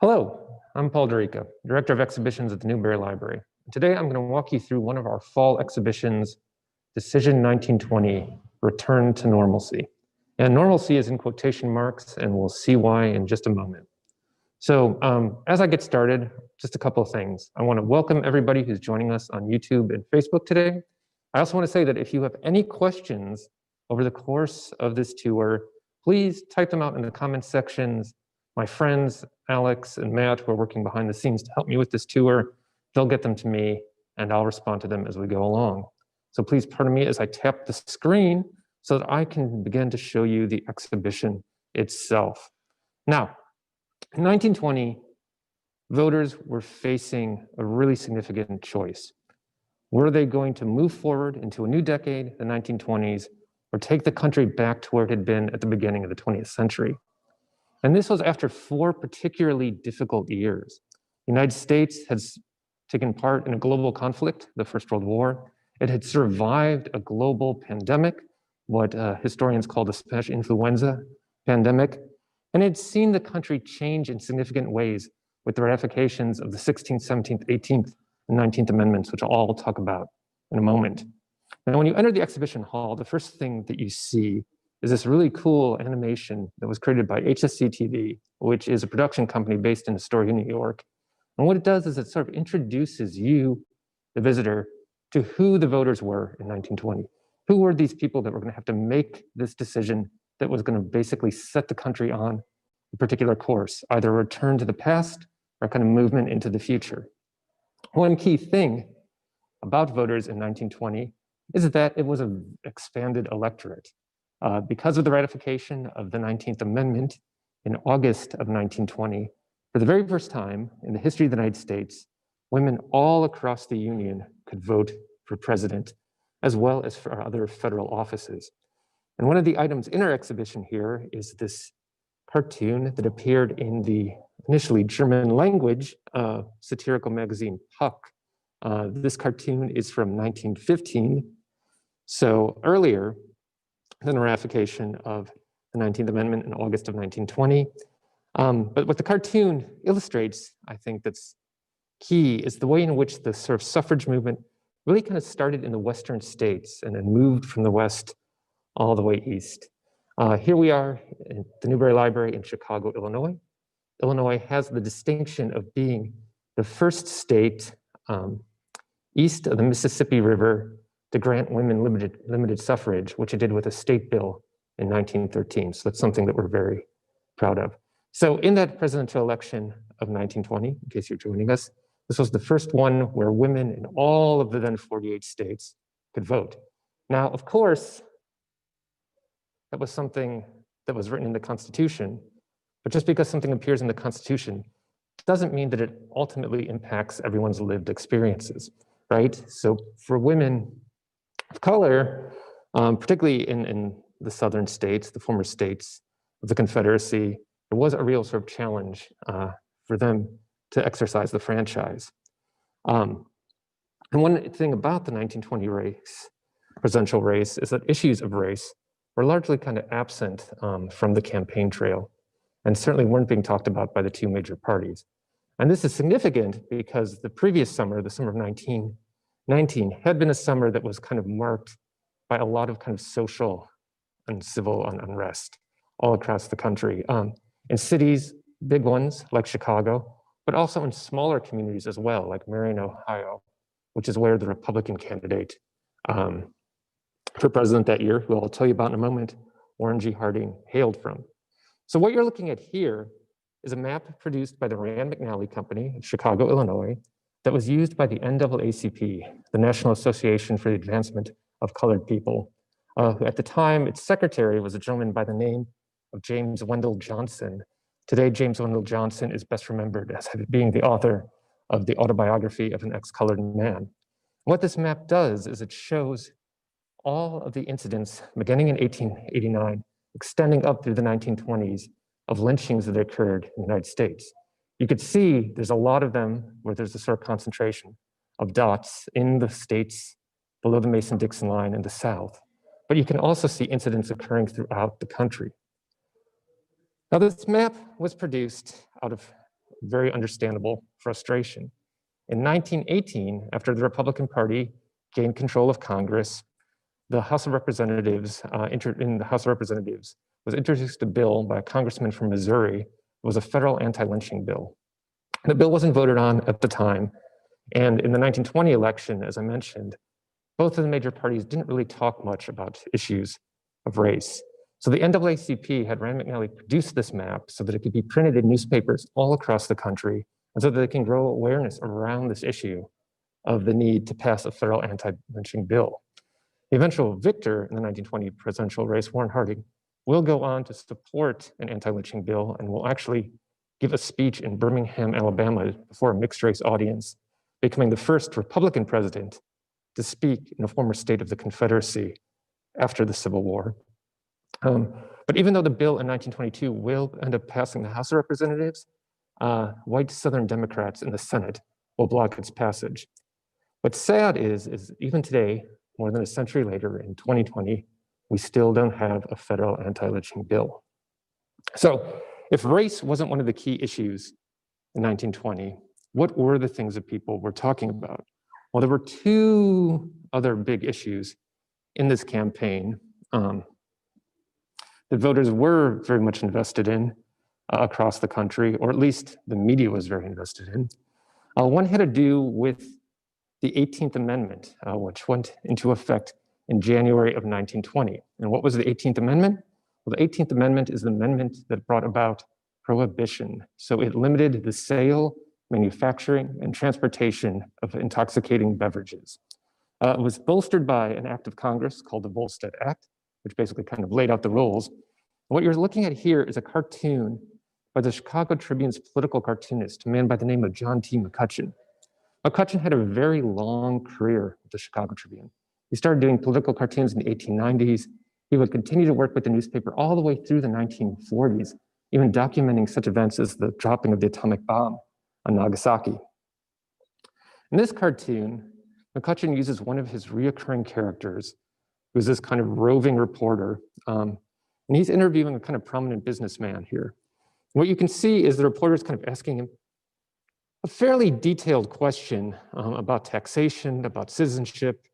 Hello, I'm Paul Dorica, Director of Exhibitions at the Newberry Library. Today I'm going to walk you through one of our fall exhibitions, Decision 1920, Return to Normalcy. And normalcy is in quotation marks, and we'll see why in just a moment. So as I get started, just a couple of things. I want to welcome everybody who's joining us on YouTube and Facebook today. I also want to say that if you have any questions over the course of this tour, please type them out in the comments sections. My friends, Alex and Matt, who are working behind the scenes to help me with this tour, they'll get them to me and I'll respond to them as we go along. So please pardon me as I tap the screen so that I can begin to show you the exhibition itself. Now, in 1920, voters were facing a really significant choice. Were they going to move forward into a new decade, the 1920s, or take the country back to where it had been at the beginning of the 20th century? And this was after 4 particularly difficult years. The United States has taken part in a global conflict, the First World War. It had survived a global pandemic, what historians call the Spanish influenza pandemic. And it had seen the country change in significant ways with the ratifications of the 16th, 17th, 18th, and 19th Amendments, which I'll talk about in a moment. Now, when you enter the exhibition hall, the first thing that you see is this really cool animation that was created by HSC TV, which is a production company based in Astoria, New York. And what it does is it sort of introduces you, the visitor, to who the voters were in 1920. Who were these people that were going to have to make this decision that was going to basically set the country on a particular course, either a return to the past or kind of movement into the future. One key thing about voters in 1920 is that it was an expanded electorate. Because of the ratification of the 19th Amendment in August of 1920, for the very first time in the history of the United States, women all across the Union could vote for president, as well as for other federal offices. And one of the items in our exhibition here is this cartoon that appeared in the initially German language satirical magazine Puck. This cartoon is from 1915, so earlier than the ratification of the 19th Amendment in August of 1920. But what the cartoon illustrates, I think that's key, is the way in which the sort of suffrage movement really kind of started in the Western states and then moved from the West all the way east. Here we are at the Newberry Library in Chicago, Illinois. Illinois has the distinction of being the first state east of the Mississippi River to grant women limited suffrage, which it did with a state bill in 1913. So that's something that we're very proud of. So in that presidential election of 1920, in case you're joining us, this was the first one where women in all of the then 48 states could vote. Now, of course, that was something that was written in the Constitution, but just because something appears in the Constitution doesn't mean that it ultimately impacts everyone's lived experiences, right? So for women of color, particularly in the southern states, the former states of the Confederacy, there was a real sort of challenge for them to exercise the franchise. And one thing about the 1920 presidential race is that issues of race were largely kind of absent from the campaign trail and certainly weren't being talked about by the two major parties. And this is significant because the previous summer, the summer of 1919, had been a summer that was kind of marked by a lot of kind of social and civil unrest all across the country. In cities, big ones like Chicago, but also in smaller communities as well, like Marion, Ohio, which is where the Republican candidate for president that year, who I'll tell you about in a moment, Warren G. Harding, hailed from. So what you're looking at here is a map produced by the Rand McNally Company in Chicago, Illinois, that was used by the NAACP, the National Association for the Advancement of Colored People. Who at the time, its secretary was a gentleman by the name of James Wendell Johnson. Today, James Wendell Johnson is best remembered as being the author of the autobiography of an ex-colored man. What this map does is it shows all of the incidents beginning in 1889, extending up through the 1920s, of lynchings that occurred in the United States. You could see there's a lot of them where there's a sort of concentration of dots in the states below the Mason-Dixon line in the South. But you can also see incidents occurring throughout the country. Now, this map was produced out of very understandable frustration. In 1918, after the Republican Party gained control of Congress, the House of Representatives, in the House of Representatives, was introduced a bill by a congressman from Missouri. It was a federal anti-lynching bill. The bill wasn't voted on at the time, and in the 1920 election, as I mentioned, both of the major parties didn't really talk much about issues of race. So the NAACP had Rand McNally produce this map so that it could be printed in newspapers all across the country, and so that they can grow awareness around this issue of the need to pass a federal anti-lynching bill. The eventual victor in the 1920 presidential race, Warren Harding, will go on to support an anti-lynching bill and will actually give a speech in Birmingham, Alabama, before a mixed race audience, becoming the first Republican president to speak in a former state of the Confederacy after the Civil War. But even though the bill in 1922 will end up passing the House of Representatives, white Southern Democrats in the Senate will block its passage. What's sad is even today, more than a century later in 2020, we still don't have a federal anti-lynching bill. So if race wasn't one of the key issues in 1920, what were the things that people were talking about? Well, there were two other big issues in this campaign that voters were very much invested in across the country, or at least the media was very invested in. One had to do with the 18th Amendment, which went into effect in January of 1920. And what was the 18th Amendment? Well, the 18th Amendment is the amendment that brought about prohibition. So it limited the sale, manufacturing, and transportation of intoxicating beverages. It was bolstered by an act of Congress called the Volstead Act, which basically kind of laid out the rules. And what you're looking at here is a cartoon by the Chicago Tribune's political cartoonist, a man by the name of John T. McCutcheon. McCutcheon had a very long career with the Chicago Tribune. He started doing political cartoons in the 1890s. He would continue to work with the newspaper all the way through the 1940s, even documenting such events as the dropping of the atomic bomb on Nagasaki. In this cartoon, McCutcheon uses one of his reoccurring characters, who's this kind of roving reporter, and he's interviewing a kind of prominent businessman here. What you can see is the reporter is kind of asking him a fairly detailed question about taxation, about citizenship,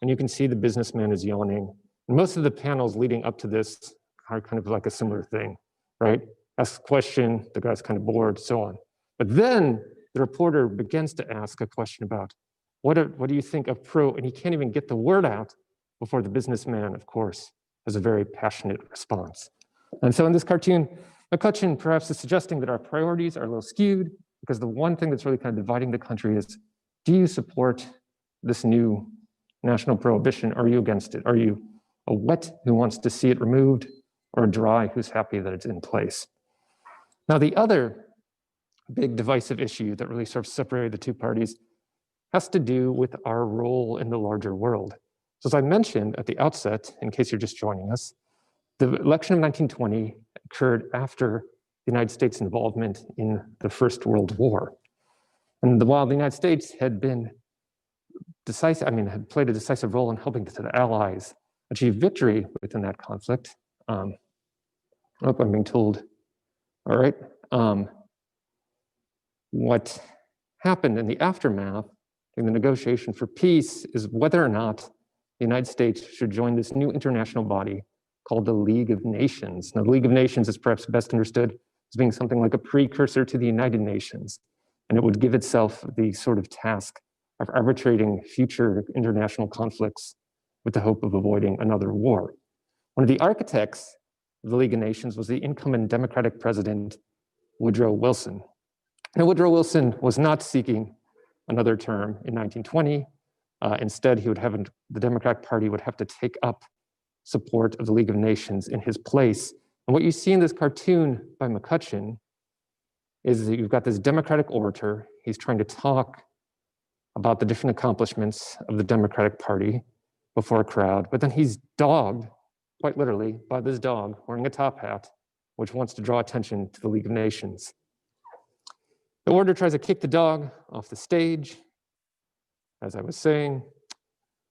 and you can see the businessman is yawning. And most of the panels leading up to this are kind of like a similar thing, right? Asks a question, the guy's kind of bored, so on. But then the reporter begins to ask a question about what do you think of pro, and he can't even get the word out before the businessman, of course, has a very passionate response. And so in this cartoon, McCutcheon perhaps is suggesting that our priorities are a little skewed, because the one thing that's really kind of dividing the country is, do you support this new national prohibition? Are you against it? Are you a wet who wants to see it removed, or a dry who's happy that it's in place? Now, the other big divisive issue that really sort of separated the two parties has to do with our role in the larger world. So as I mentioned at the outset, in case you're just joining us, the election of 1920 occurred after the United States' involvement in the First World War. And while the United States had been had played a decisive role in helping the Allies achieve victory within that conflict, I'm being told, all right, what happened in the aftermath in the negotiation for peace is whether or not the United States should join this new international body called the League of Nations. Now, the League of Nations is perhaps best understood as being something like a precursor to the United Nations, and it would give itself the sort of task of arbitrating future international conflicts with the hope of avoiding another war. One of the architects of the League of Nations was the incumbent Democratic president, Woodrow Wilson. Now, Woodrow Wilson was not seeking another term in 1920. Instead, the Democratic Party would have to take up support of the League of Nations in his place. And what you see in this cartoon by McCutcheon is that you've got this Democratic orator. He's trying to talk about the different accomplishments of the Democratic Party before a crowd, but then he's dogged, quite literally, by this dog wearing a top hat, which wants to draw attention to the League of Nations. The orator tries to kick the dog off the stage. As I was saying,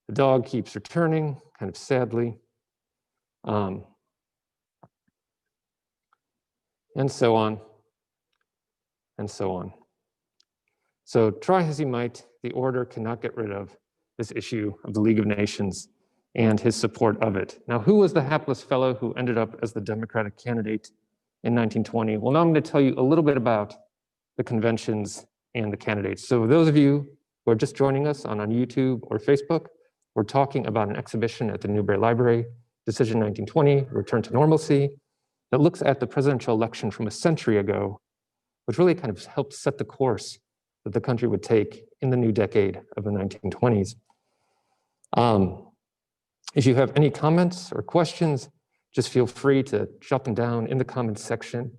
the dog keeps returning, kind of sadly. And so on. and so on. So try as he might, the order cannot get rid of this issue of the League of Nations and his support of it. Now, who was the hapless fellow who ended up as the Democratic candidate in 1920? Well, now I'm going to tell you a little bit about the conventions and the candidates. So those of you who are just joining us on YouTube or Facebook, we're talking about an exhibition at the Newberry Library, Decision 1920, Return to Normalcy, that looks at the presidential election from a century ago, which really kind of helped set the course that the country would take in the new decade of the 1920s. If you have any comments or questions, just feel free to jot them down in the comments section.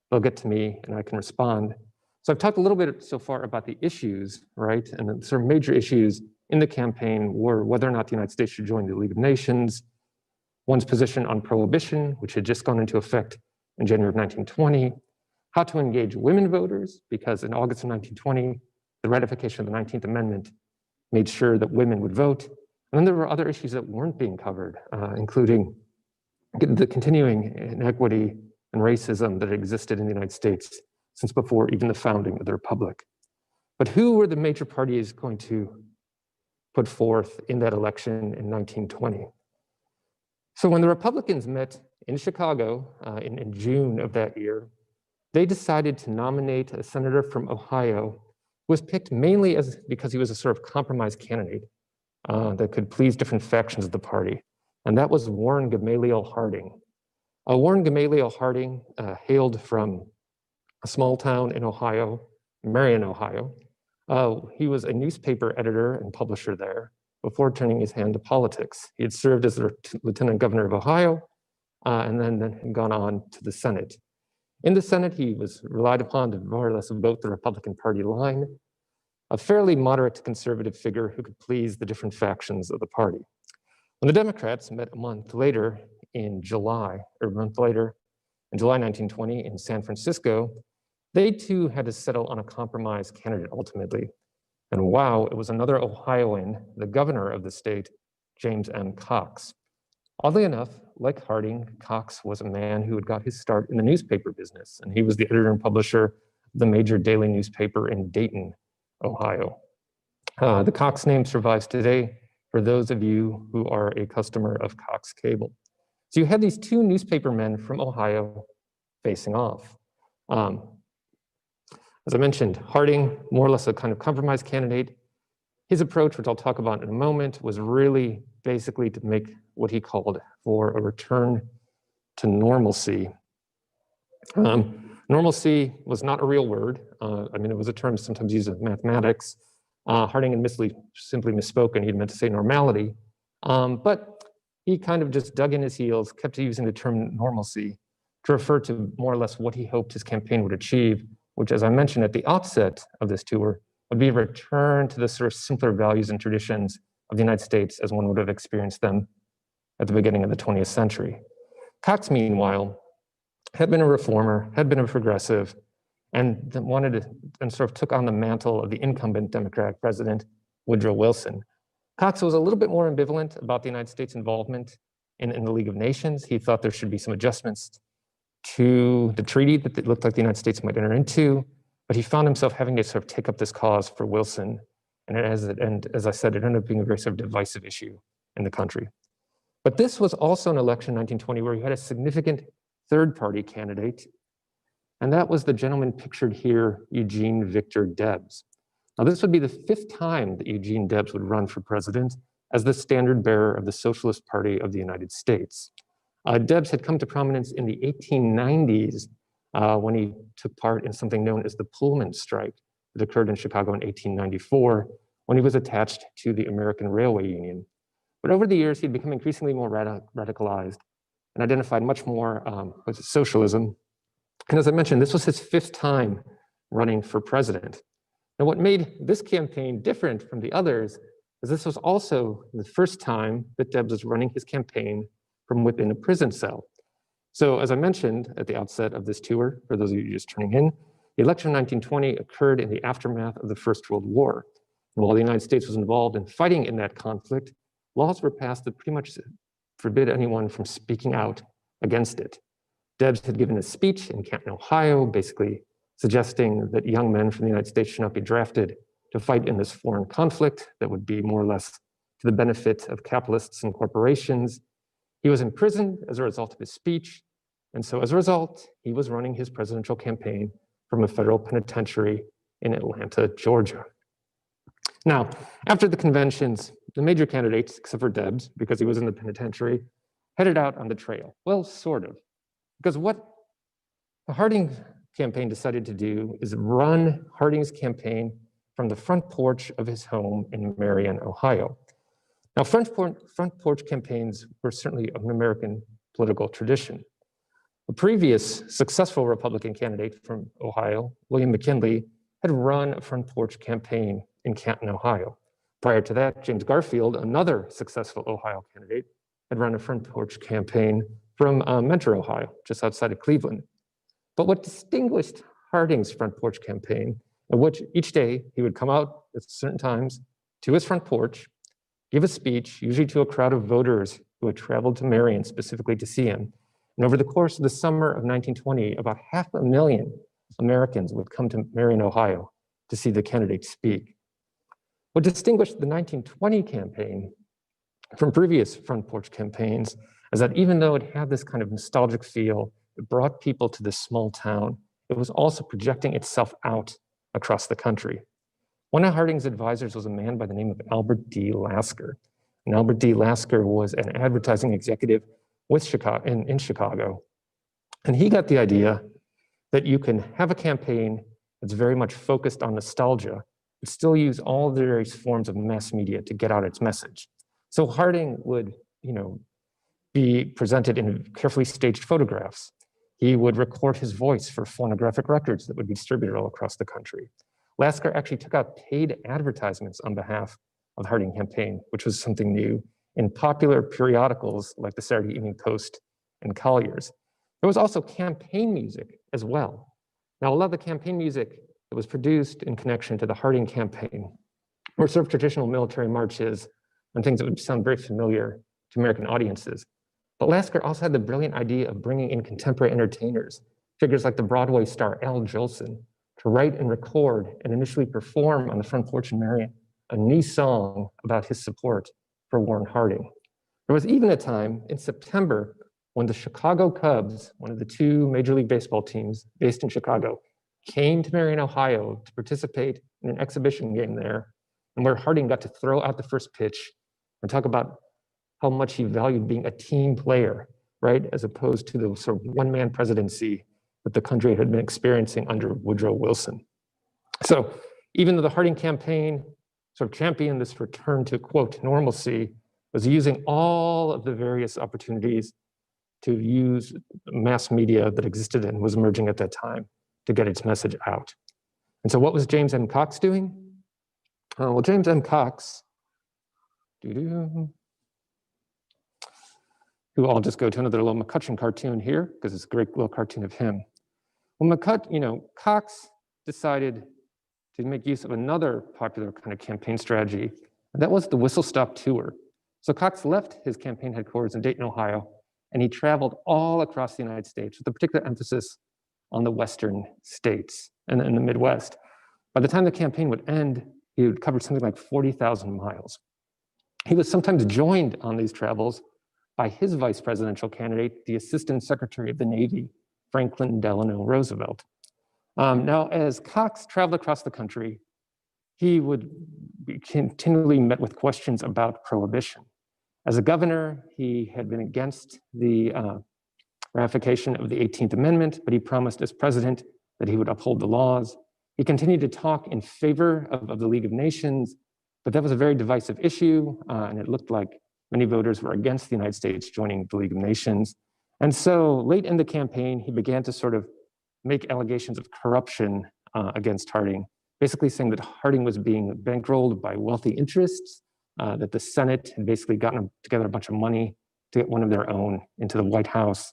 They'll get to me and I can respond. So I've talked a little bit so far about the issues, right? And the sort of major issues in the campaign were whether or not the United States should join the League of Nations, one's position on prohibition, which had just gone into effect in January of 1920, how to engage women voters, because in August of 1920, the ratification of the 19th Amendment made sure that women would vote. And then there were other issues that weren't being covered, including the continuing inequity and racism that existed in the United States since before even the founding of the Republic. But who were the major parties going to put forth in that election in 1920? So when the Republicans met in Chicago in June of that year, they decided to nominate a senator from Ohio who was picked mainly because he was a sort of compromise candidate that could please different factions of the party. And that was Warren Gamaliel Harding. Warren Gamaliel Harding hailed from a small town in Ohio, Marion, Ohio. He was a newspaper editor and publisher there before turning his hand to politics. He had served as the lieutenant governor of Ohio and then gone on to the Senate. In the Senate, he was relied upon to more or less vote the Republican Party line, a fairly moderate to conservative figure who could please the different factions of the party. When the Democrats met a month later in July 1920 in San Francisco, they too had to settle on a compromise candidate ultimately. And wow, it was another Ohioan, the governor of the state, James M. Cox. Oddly enough, like Harding, Cox was a man who had got his start in the newspaper business, and he was the editor and publisher of the major daily newspaper in Dayton, Ohio. The Cox name survives today for those of you who are a customer of Cox Cable. So you had these two newspaper men from Ohio facing off. As I mentioned, Harding, more or less a kind of compromise candidate. His approach, which I'll talk about in a moment, was really basically to make what he called for a return to normalcy. Normalcy was not a real word. I mean, it was a term sometimes used in mathematics. Harding had simply misspoken. He'd meant to say normality. But he kind of just dug in his heels, kept using the term normalcy to refer to more or less what he hoped his campaign would achieve, which, as I mentioned at the outset of this tour, would be a return to the sort of simpler values and traditions of the United States as one would have experienced them at the beginning of the 20th century. Cox, meanwhile, had been a reformer, had been a progressive, and sort of took on the mantle of the incumbent Democratic president, Woodrow Wilson. Cox was a little bit more ambivalent about the United States' involvement in the League of Nations. He thought there should be some adjustments to the treaty that it looked like the United States might enter into, but he found himself having to sort of take up this cause for Wilson. And as I said, it ended up being a very sort of divisive issue in the country. But this was also an election in 1920 where you had a significant third-party candidate, and that was the gentleman pictured here, Eugene Victor Debs. Now, this would be the 5th time that Eugene Debs would run for president as the standard bearer of the Socialist Party of the United States. Debs had come to prominence in the 1890s when he took part in something known as the Pullman strike that occurred in Chicago in 1894 when he was attached to the American Railway Union. But over the years, he'd become increasingly more radicalized and identified much more with socialism. And as I mentioned, this was his 5th time running for president. Now, what made this campaign different from the others is this was also the first time that Debs was running his campaign from within a prison cell. So as I mentioned at the outset of this tour, for those of you just turning in, the election of 1920 occurred in the aftermath of the First World War. And while the United States was involved in fighting in that conflict, laws were passed that pretty much forbid anyone from speaking out against it. Debs had given a speech in Canton, Ohio, basically suggesting that young men from the United States should not be drafted to fight in this foreign conflict that would be more or less to the benefit of capitalists and corporations. He was imprisoned as a result of his speech, and so as a result, he was running his presidential campaign from a federal penitentiary in Atlanta, Georgia. Now, after the conventions, the major candidates, except for Debs, because he was in the penitentiary, headed out on the trail. Well, sort of. Because what the Harding campaign decided to do is run Harding's campaign from the front porch of his home in Marion, Ohio. Now, front porch campaigns were certainly an American political tradition. A previous successful Republican candidate from Ohio, William McKinley, had run a front porch campaign in Canton, Ohio. Prior to that, James Garfield, another successful Ohio candidate, had run a front porch campaign from Mentor, Ohio, just outside of Cleveland. But what distinguished Harding's front porch campaign, in which each day he would come out at certain times to his front porch, give a speech, usually to a crowd of voters who had traveled to Marion specifically to see him. And over the course of the summer of 1920, about 500,000 Americans would come to Marion, Ohio to see the candidate speak. What distinguished the 1920 campaign from previous front porch campaigns is that even though it had this kind of nostalgic feel, it brought people to this small town, it was also projecting itself out across the country. One of Harding's advisors was a man by the name of Albert D. Lasker. And Albert D. Lasker was an advertising executive with in Chicago. And he got the idea that you can have a campaign that's very much focused on nostalgia, but still use all the various forms of mass media to get out its message. So Harding would, be presented in carefully staged photographs. He would record his voice for phonographic records that would be distributed all across the country. Lasker actually took out paid advertisements on behalf of the Harding campaign, which was something new, in popular periodicals like the Saturday Evening Post and Collier's. There was also campaign music as well. Now, a lot of the campaign music that was produced in connection to the Harding campaign were sort of traditional military marches and things that would sound very familiar to American audiences. But Lasker also had the brilliant idea of bringing in contemporary entertainers, figures like the Broadway star Al Jolson, to write and record and initially perform on the front porch in Marion a new song about his support for Warren Harding. There was even a time in September when the Chicago Cubs, one of the two Major League Baseball teams based in Chicago, came to Marion, Ohio to participate in an exhibition game there, and where Harding got to throw out the first pitch and talk about how much he valued being a team player, right? As opposed to the sort of one-man presidency that the country had been experiencing under Woodrow Wilson. So even though the Harding campaign sort of championed this return to, quote, normalcy, was using all of the various opportunities to use mass media that existed and was emerging at that time to get its message out. And so what was James M. Cox doing? Well, James M. Cox, who I'll just go to another little McCutcheon cartoon here, because it's a great little cartoon of him. Well, Cox decided to make use of another popular kind of campaign strategy, and that was the whistle stop tour. So Cox left his campaign headquarters in Dayton, Ohio, and he traveled all across the United States with a particular emphasis on the Western states and in the Midwest. By the time the campaign would end, he would cover something like 40,000 miles. He was sometimes joined on these travels by his vice presidential candidate, the Assistant Secretary of the Navy, Franklin Delano Roosevelt. Now, as Cox traveled across the country, he would be continually met with questions about prohibition. As a governor, he had been against the ratification of the 18th Amendment, but he promised as president that he would uphold the laws. He continued to talk in favor of the League of Nations, but that was a very divisive issue, and it looked like many voters were against the United States joining the League of Nations. And so late in the campaign, he began to sort of make allegations of corruption against Harding, basically saying that Harding was being bankrolled by wealthy interests, that the Senate had basically gotten together a bunch of money to get one of their own into the White House.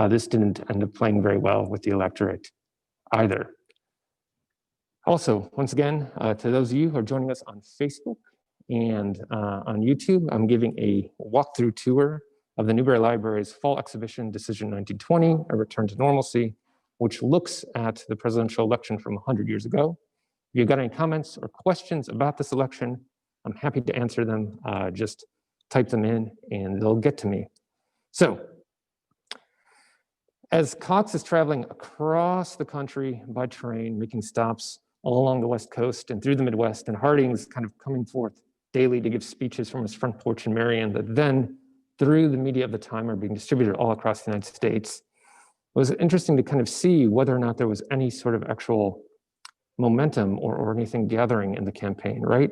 This didn't end up playing very well with the electorate either. Also, once again, to those of you who are joining us on Facebook and on YouTube, I'm giving a walkthrough tour of the Newberry Library's fall exhibition, Decision 1920, A Return to Normalcy. which looks at the presidential election from 100 years ago. If you've got any comments or questions about this election, I'm happy to answer them. Just type them in and they'll get to me. So, as Cox is traveling across the country by train, making stops all along the West Coast and through the Midwest, and Harding's kind of coming forth daily to give speeches from his front porch in Marion that then, through the media of the time, are being distributed all across the United States. It was interesting to kind of see whether or not there was any sort of actual momentum or anything gathering in the campaign, right?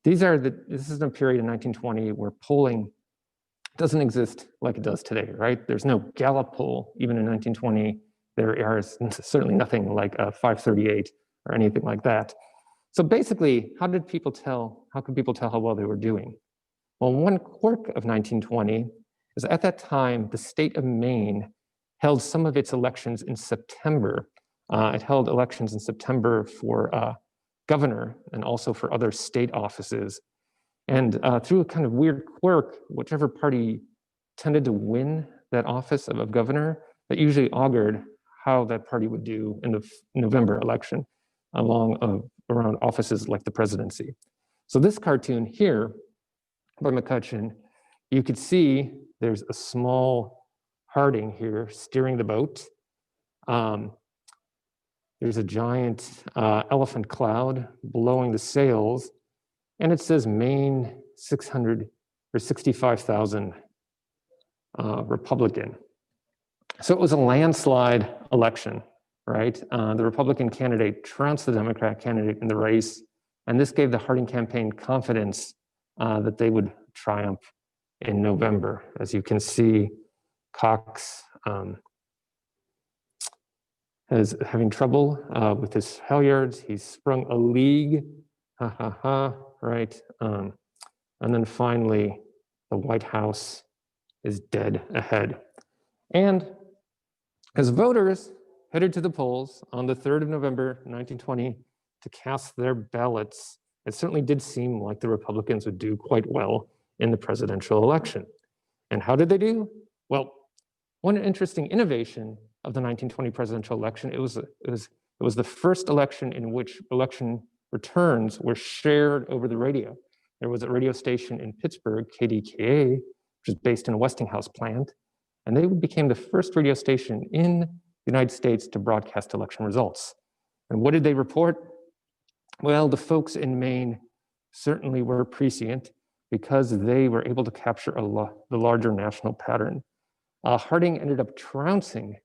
This is a period in 1920 where polling doesn't exist like it does today, right? There's no Gallup poll, even in 1920. There is certainly nothing like a 538 or anything like that. So basically, how could people tell how well they were doing? Well, one quirk of 1920 is at that time, the state of Maine held some of its elections in September. It held elections in September for governor and also for other state offices. And through a kind of weird quirk, whichever party tended to win that office of governor, that usually augured how that party would do in the November election around offices like the presidency. So this cartoon here by McCutcheon, you could see there's a small Harding here steering the boat. There's a giant elephant cloud blowing the sails, and it says Maine 600 or 65,000 Republican. So it was a landslide election, right? The Republican candidate trounced the Democrat candidate in the race, and this gave the Harding campaign confidence that they would triumph in November. As you can see, Cox is having trouble with his halyards. He's sprung a leak, right? And then finally, the White House is dead ahead. And as voters headed to the polls on the 3rd of November, 1920, to cast their ballots, it certainly did seem like the Republicans would do quite well in the presidential election. And how did they do? Well, one interesting innovation of the 1920 presidential election, it was the first election in which election returns were shared over the radio. There was a radio station in Pittsburgh, KDKA, which is based in a Westinghouse plant, and they became the first radio station in the United States to broadcast election results. And what did they report? Well, the folks in Maine certainly were prescient because they were able to capture the larger national pattern. Harding ended up trouncing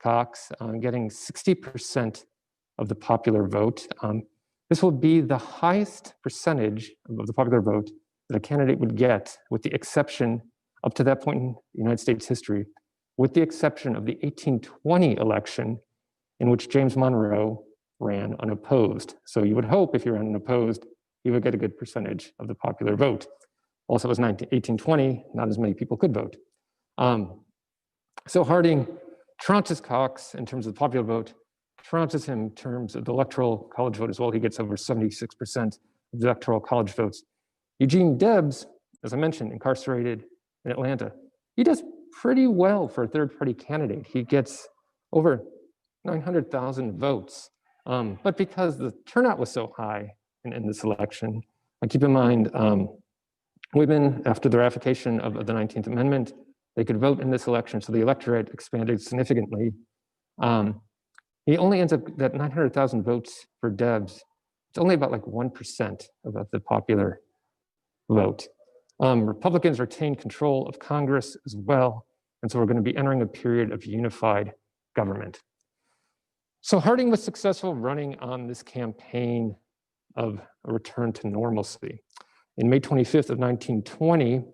Cox, getting 60% of the popular vote. This will be the highest percentage of the popular vote that a candidate would get, with the exception, up to that point in United States history, with the exception of the 1820 election in which James Monroe ran unopposed. So you would hope if you ran unopposed, you would get a good percentage of the popular vote. Also, it was 1820, not as many people could vote. So Harding trounces Cox in terms of the popular vote, trounces him in terms of the electoral college vote as well. He gets over 76% of the electoral college votes. Eugene Debs, as I mentioned, incarcerated in Atlanta. He does pretty well for a third-party candidate. He gets over 900,000 votes. But because the turnout was so high in this election, and keep in mind, women, after the ratification of the 19th Amendment, they could vote in this election, so the electorate expanded significantly. He only ends up that 900,000 votes for Debs. It's only about like 1% of the popular vote. Republicans retained control of Congress as well, and so we're going to be entering a period of unified government. So Harding was successful running on this campaign of a return to normalcy. In May 25th of 1920, in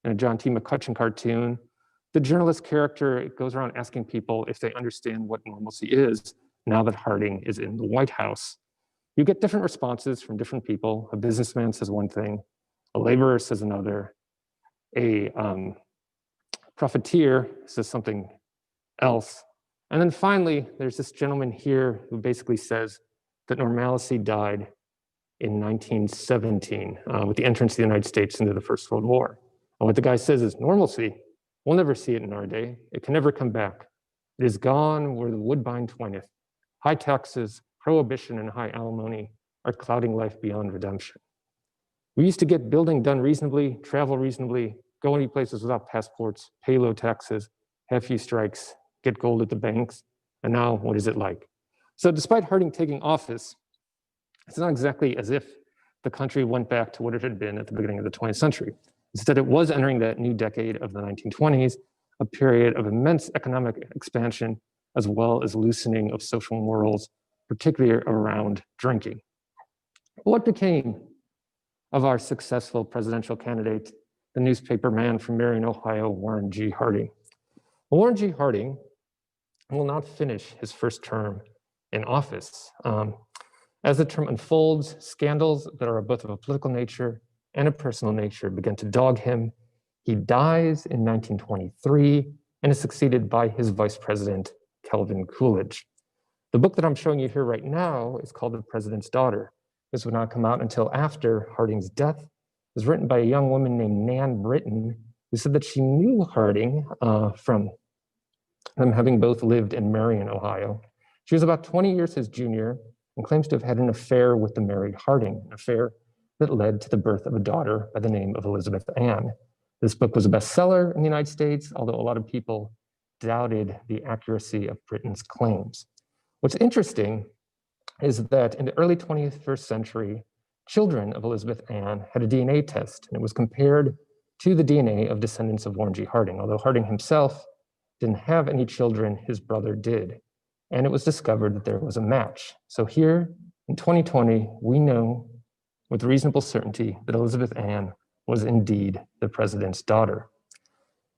a John T. McCutcheon cartoon, the journalist character goes around asking people if they understand what normalcy is now that Harding is in the White House. You get different responses from different people. A businessman says one thing, a laborer says another, a profiteer says something else. And then finally, there's this gentleman here who basically says that normalcy died in 1917 with the entrance of the United States into the First World War. And what the guy says is, normalcy, we'll never see it in our day. It can never come back. It is gone where the woodbine twineth. High taxes, prohibition, and high alimony are clouding life beyond redemption. We used to get building done reasonably, travel reasonably, go any places without passports, pay low taxes, have few strikes, get gold at the banks, and now what is it like? So despite Harding taking office, it's not exactly as if the country went back to what it had been at the beginning of the 20th century. Instead, it was entering that new decade of the 1920s, a period of immense economic expansion, as well as loosening of social morals, particularly around drinking. What became of our successful presidential candidate, the newspaper man from Marion, Ohio, Warren G. Harding? Warren G. Harding will not finish his first term in office. As the term unfolds, scandals that are both of a political nature and a personal nature begin to dog him. He dies in 1923 and is succeeded by his vice president, Calvin Coolidge. The book that I'm showing you here right now is called The President's Daughter. This would not come out until after Harding's death. It was written by a young woman named Nan Britton, who said that she knew Harding from them having both lived in Marion, Ohio. She was about 20 years his junior and claims to have had an affair with the married Harding, an affair that led to the birth of a daughter by the name of Elizabeth Ann. This book was a bestseller in the United States, although a lot of people doubted the accuracy of Britton's claims. What's interesting is that in the early 21st century, children of Elizabeth Ann had a DNA test, and it was compared to the DNA of descendants of Warren G. Harding. Although Harding himself didn't have any children, his brother did. And it was discovered that there was a match. So here in 2020, we know with reasonable certainty that Elizabeth Ann was indeed the president's daughter.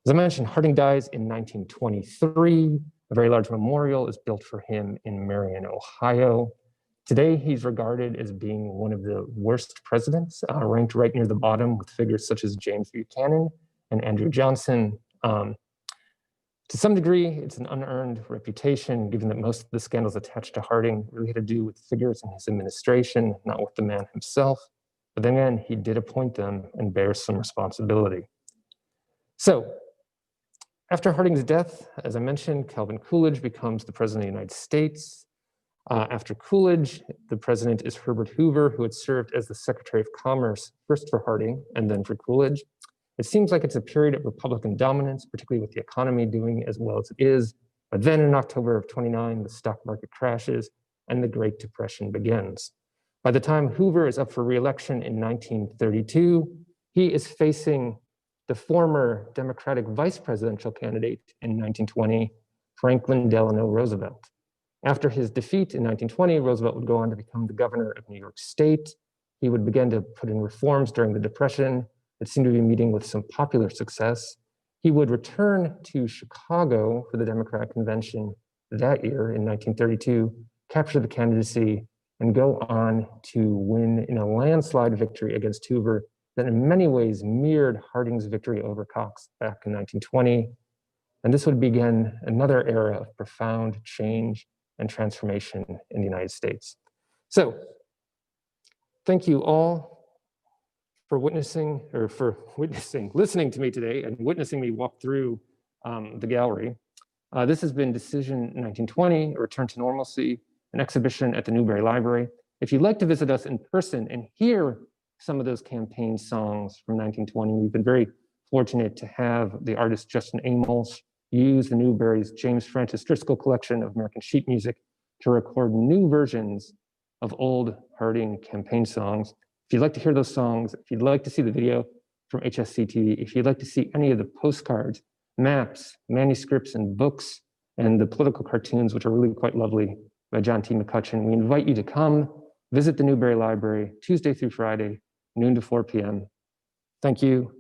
As I mentioned, Harding dies in 1923. A very large memorial is built for him in Marion, Ohio. Today, he's regarded as being one of the worst presidents, ranked right near the bottom with figures such as James Buchanan and Andrew Johnson. To some degree, it's an unearned reputation, given that most of the scandals attached to Harding really had to do with figures in his administration, not with the man himself. But then again, he did appoint them and bears some responsibility. So, after Harding's death, as I mentioned, Calvin Coolidge becomes the president of the United States. After Coolidge, the president is Herbert Hoover, who had served as the Secretary of Commerce, first for Harding and then for Coolidge. It seems like it's a period of Republican dominance, particularly with the economy doing as well as it is. But then in October of 29, the stock market crashes and the Great Depression begins. By the time Hoover is up for re-election in 1932, he is facing the former Democratic vice presidential candidate in 1920, Franklin Delano Roosevelt. After his defeat in 1920, Roosevelt would go on to become the governor of New York State. He would begin to put in reforms during the Depression that seemed to be meeting with some popular success. He would return to Chicago for the Democratic Convention that year in 1932, capture the candidacy, and go on to win in a landslide victory against Hoover that in many ways mirrored Harding's victory over Cox back in 1920. And this would begin another era of profound change and transformation in the United States. So, thank you all for listening to me today and witnessing me walk through the gallery. This has been Decision 1920, A Return to Normalcy, an exhibition at the Newberry Library. If you'd like to visit us in person and hear some of those campaign songs from 1920, we've been very fortunate to have the artist Justin Amos use the Newberry's James Francis Driscoll collection of American sheet music to record new versions of old Harding campaign songs. If you'd like to hear those songs, if you'd like to see the video from HSC TV, if you'd like to see any of the postcards, maps, manuscripts, and books, and the political cartoons, which are really quite lovely, by John T. McCutcheon, we invite you to come visit the Newberry Library Tuesday through Friday, noon to 4 p.m. Thank you.